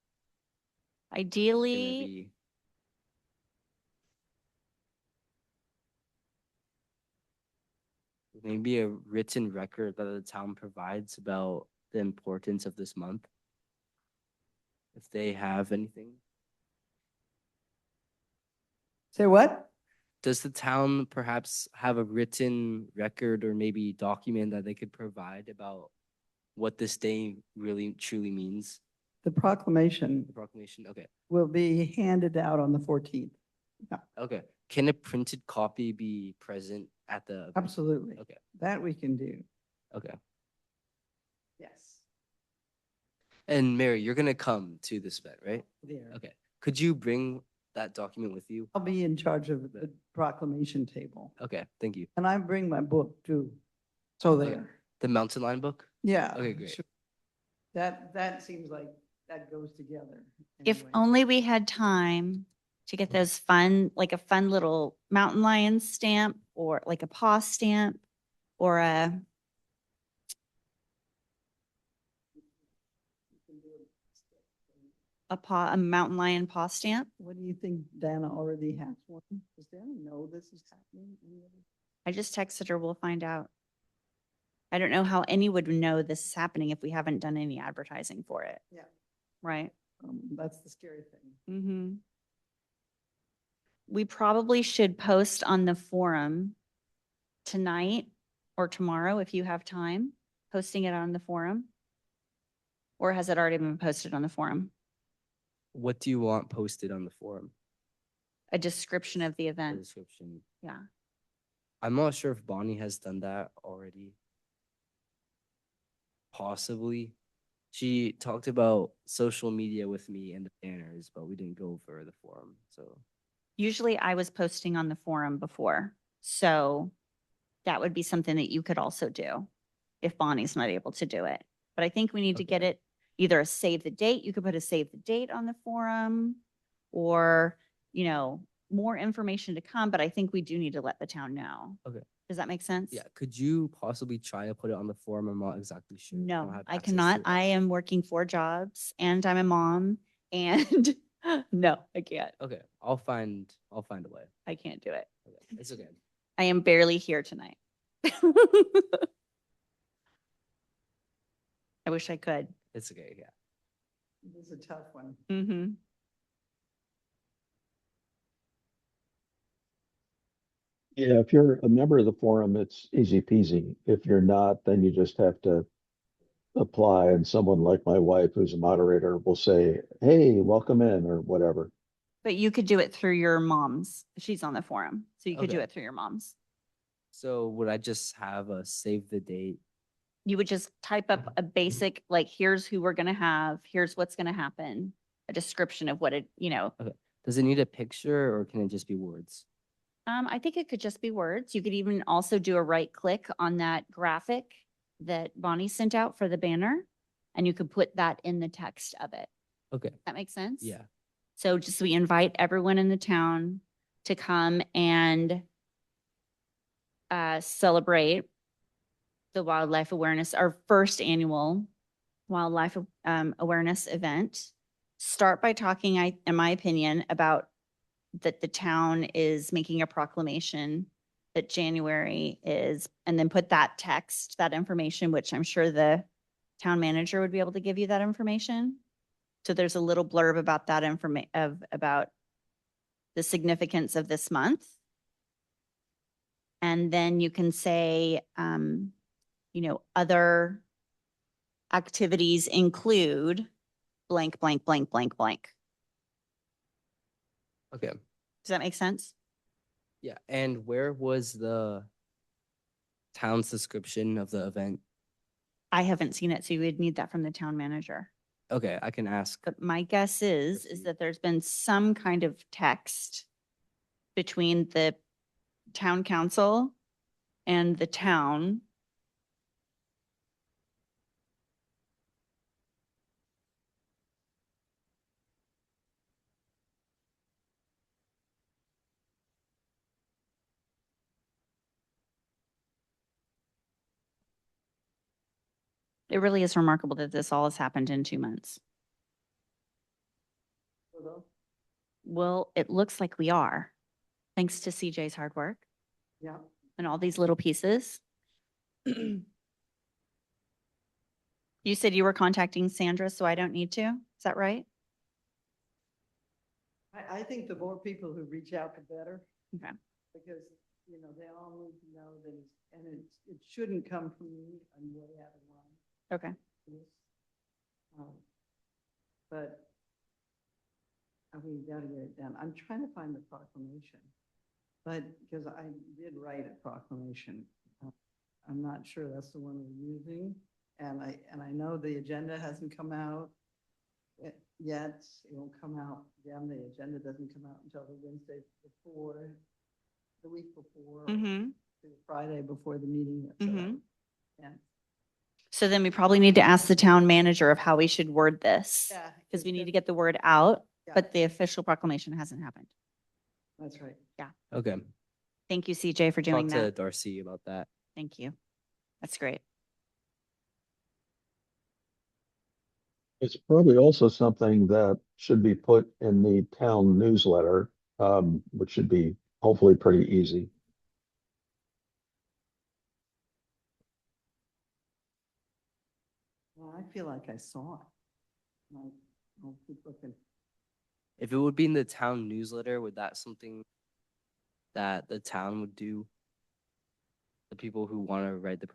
gonna Ideally, be? Maybe a written record that the town provides about the importance of this month. if they have anything. Say what? Does the town perhaps have a written record or maybe document that they could provide about what this day really truly means? The proclamation The proclamation, okay, will be handed out on the 14th. okay. Can a printed copy be present at the event? Absolutely. Okay, That we can do. okay. Yes. And Mary, you're gonna come to this event, right? There. Okay. Could you bring that document with you? I'll be in charge of the proclamation table. Okay, thank you. And I bring my book too. So Okay. there. The Mountain Lion book? Yeah. Okay, great. sure. That seems like that goes together. If anyway. only we had time to get those fun, like a fun little mountain lion stamp or like a paw stamp or a mountain lion paw stamp. What do you think? Dana already has one? Does Dana know this is happening? Anybody? I just texted her. We'll find out. I don't know how anyone would know this is happening if we haven't done any advertising for it. Yeah. Right. That's the scary thing. Mm-hmm. We probably should post on the forum tonight or tomorrow if you have time, posting it on the forum. Or has it already been posted on the forum? What do you want posted on the forum? A description of the The event. description. Yeah. I'm not sure if Bonnie has done that already. Possibly. She talked about social media with me and the banners, but we didn't go for the forum. So Usually I was posting on the forum before. So that would be something that you could also do if Bonnie's not able to do it. But I think we need to get Okay. it either a save the date. You could put a save the date on the forum or, you know, more information to come, but I think we do need to let the town know. Okay. Does that make sense? yeah, could you possibly try to put it on the forum? I'm not exactly sure. don't No, have I access to cannot. it. I am working 4 jobs and I'm a mom and no, I can't. Okay, I'll find a way. I can't do it. Okay, it's okay. I am barely here tonight. I wish I could. It's okay. Yeah. This is a tough one. Mm-hmm. Yeah, if you're a member of the forum, it's easy peasy. If you're not, then you just have to apply and someone like my wife, who's a moderator, will say, hey, welcome in or whatever. But you could do it through your mom's. She's on the forum. So you could do Okay. it through your mom's. So would I just have a save the date? You would just type up a basic, like, here's who we're gonna have, here's what's gonna happen, a description of what it, you know. Does it need a picture or can it just be words? I think it could just be words. You could even also do a right click on that graphic that Bonnie sent out for the banner. And you could put that in the text of it. Okay. That makes sense? Yeah. So just we invite everyone in the town to come and celebrate the wildlife awareness, our first annual wildlife awareness event. Start by talking, in my opinion, about that the town is making a proclamation that January is, and then put that text, that information, which I'm sure the town manager would be able to give you that information. So there's a little blurb about that about the significance of this month. And then you can say, you know, other activities include blank, blank, blank, blank, blank. Okay. Does that make sense? Yeah. And where was the town's description of the event? I haven't seen it, so you would need that from the town manager. Okay, I can ask. But my guess is Proceed. that there's been some kind of text between the town council and the town. It really is remarkable that this all has happened in 2 months. Well, it looks like we are, thanks to CJ's hard work Yeah. and all these little pieces. You said you were contacting Sandra, so I don't need to. Is that right? I think the more people who reach out, the better. Okay. Because, you know, they all need to know that it's, and it shouldn't come from me, I'm way out of line. Okay. for this. But we gotta get it done. I'm trying to find the proclamation. But, because I did write a proclamation. I'm not sure that's the one we're using. And I know the agenda hasn't come out yet. It won't come out, again, the agenda doesn't come out until the Wednesday before, the week before, or Mm-hmm. the Friday before the meeting. Mhm. Yeah. So then we probably need to ask the town manager of how we should word this. Yeah. Because we need to get the word out, Yeah. but the official proclamation hasn't happened. That's right. Okay. Thank you, CJ, for doing Talk to that. Darcy about that. Thank you. That's great. It's probably also something that should be put in the town newsletter, which should be hopefully pretty easy. Well, I feel like I saw it. Like, I'll keep looking. If it would be in the town newsletter, would that something that the town would do? The people who want to write the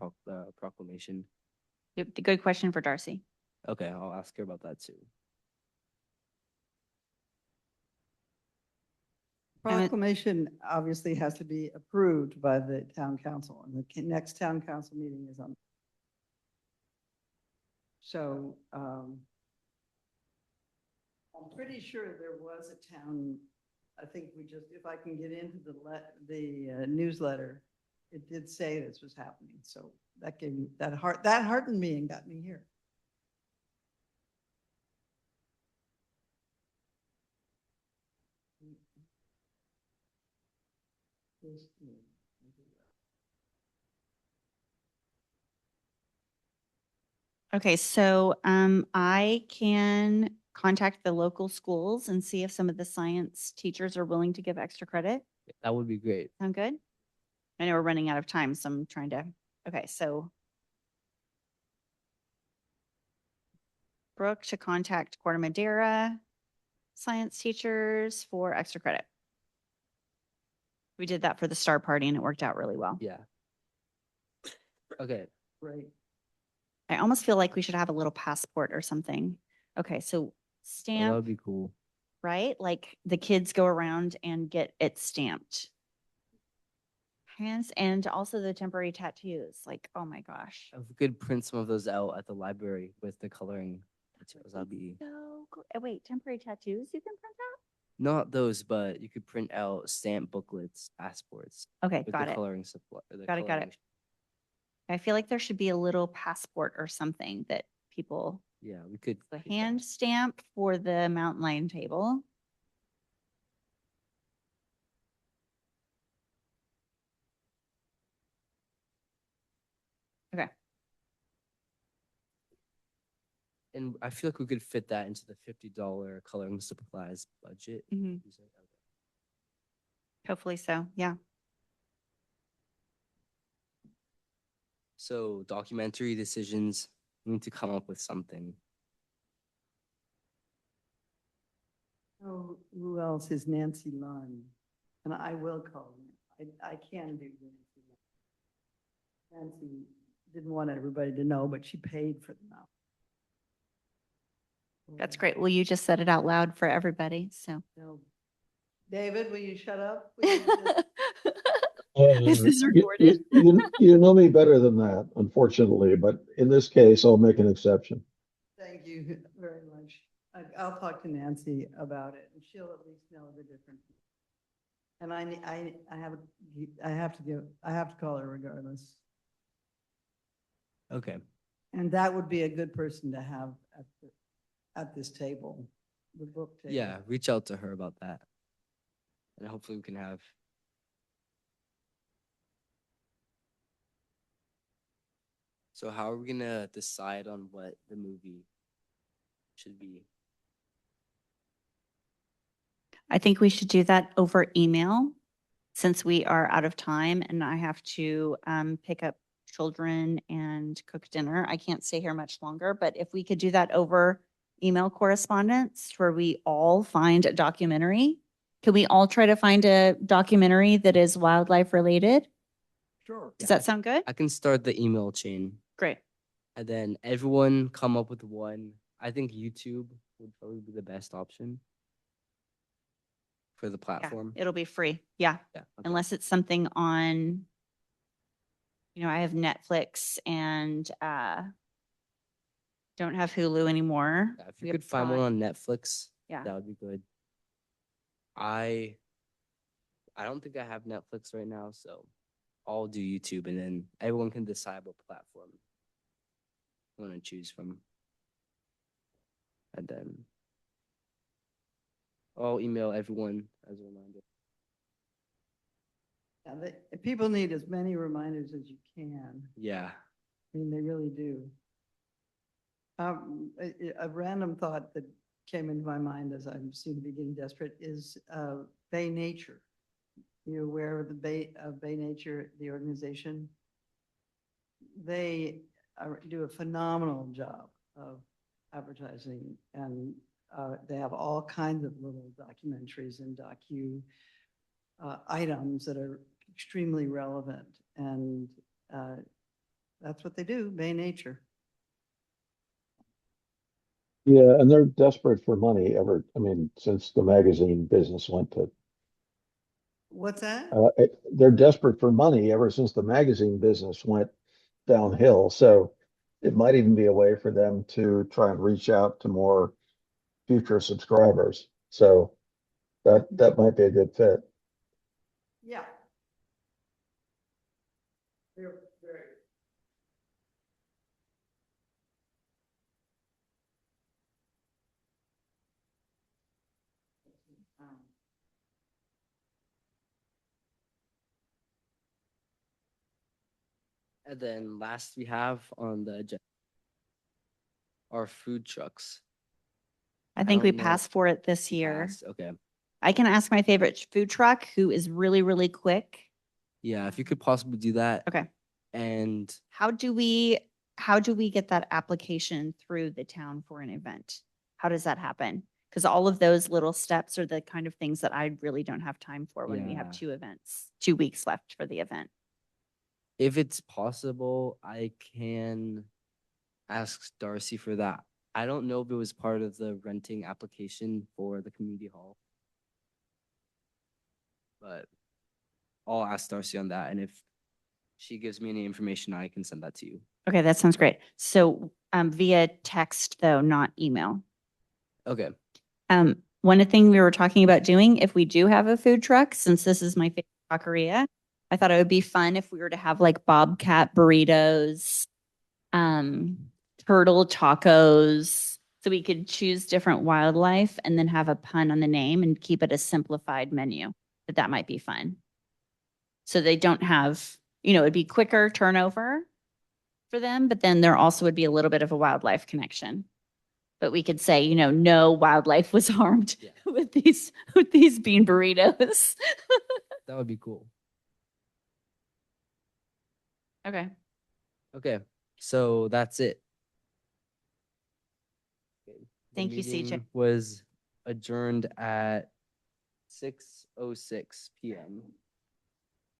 proclamation. Yep, good question for Darcy. Okay, I'll ask her about that too. I would- Proclamation obviously has to be approved by the town council, and the next town council meeting is on. So, I'm pretty sure there was a town, I think we just, if I can get into the newsletter, it did say this was happening, so that gave me, that heartened me and got me here. Okay, so I can contact the local schools and see if some of the science teachers are willing to give extra credit. That would be great. Sound good? I know we're running out of time, so I'm trying to, okay, so Brooke to contact Corder Madera science teachers for extra credit. We did that for the Star Party and it worked out really well. Yeah. Okay. Great. I almost feel like we should have a little passport or something. Okay, so Well, that stamp, would be cool. right? Like the kids go around and get it stamped. Hands and also the temporary tattoos. Like, oh my gosh. If we could print some of those out at the library with the coloring materials, that'd be So wait, temporary tattoos you can print not those, but you could print out stamp booklets, passports out? Okay, with got the it. coloring supply. The Got it, got coloring- it. I feel like there should be a little passport or something that people, Yeah, we could. the get that. hand stamp for the mountain lion table. Okay, And I feel like we could fit that into the $50 coloring supplies budget. mhm, You said, okay. hopefully so, yeah. So documentary decisions, we need to come up with something. Oh, who else is Nancy Lunn? And I will call her. I can do Nancy Lunn. Nancy didn't want everybody to know, but she paid for them out. That's great. Well, you just said it out loud for everybody, so. No. David, will you shut up? Will you just- This is recorded. You know me better than that, unfortunately, but in this case, I'll make an exception. Thank you very much. I'll talk to Nancy about it, and she'll at least know the difference. And I have to call her regardless. Okay. And that would be a good person to have at this table, the book table. Yeah, reach out to her about that. And hopefully we can have. So how are we gonna decide on what the movie should be? I think we should do that over email since we are out of time and I have to pick up children and cook dinner. I can't stay here much longer, but if we could do that over email correspondence where we all find a documentary. Can we all try to find a documentary that is wildlife related? Sure. Does that sound good? I can start the email chain Great. and then everyone come up with one. I think YouTube would probably be the best option for the Yeah, platform. it'll be free. Yeah. Yeah. okay. Unless it's something on, I have Netflix and don't have Hulu anymore. Yeah, if We you have could find one Prime. on Netflix, Yeah. that would be good. I don't think I have Netflix right now, so I'll do YouTube and then everyone can decide what platform you want to choose from. And then I'll email everyone as a reminder. Yeah, people need as many reminders as you can. Yeah. I mean, they really do. A random thought that came into my mind as I seem to be getting desperate is Bay Nature. You're aware of the Bay Nature, the organization? They do a phenomenal job of advertising, and they have all kinds of little documentaries and items that are extremely relevant, and that's what they do, Bay Nature. Yeah, and they're desperate for money since the magazine business went to, What's that? they're desperate for money ever since the magazine business went downhill. So it might even be a way for them to try and reach out to more future subscribers. So that might be a good fit. Yeah. They're very. And then last we have on the agenda are food trucks. I think we don't know. passed for it this year. Passed, okay. I can ask my favorite food truck who is really, really quick. Yeah, if you could possibly do that. Okay. And How do we get that application through the town for an event? How does that happen? Because all of those little steps are the kind of things that I really don't have time for when we have Yeah. 2 weeks left for the event. if it's possible, I can ask Darcy for that. I don't know if it was part of the renting application for the community hall. But I'll ask Darcy on that, and if she gives me any information, I can send that to you. Okay, that sounds great. So via text though, not email. Okay. One thing we were talking about doing, if we do have a food truck, since this is my favorite taqueria, I thought it would be fun if we were to have like bobcat burritos, turtle tacos. So we could choose different wildlife and then have a pun on the name and keep it a simplified menu. That might be fun. So they don't have, it'd be quicker turnover for them, but then there also would be a little bit of a wildlife connection. But we could say, no wildlife was harmed Yeah. with these bean burritos. That would be cool. Okay. Okay. So that's it. Okay. The Thank you, CJ. meeting was adjourned at 6:06 p.m.